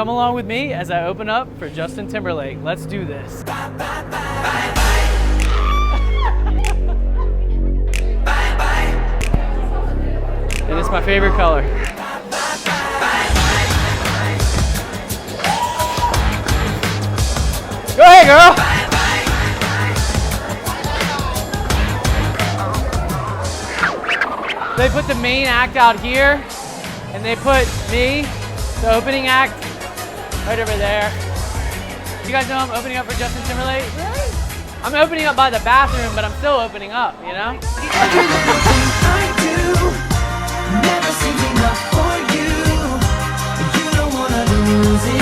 come along with me as I open up for Justin Timberlake. Let's do this. And it's my favorite color. Go ahead, girl. They put the main act out here, and they put me, the opening act, right over there. You guys know I'm opening up for Justin Timberlake? Really? I'm opening up by the bathroom, but I'm still opening up, you know? Never seems enough for you. You don't wanna lose it.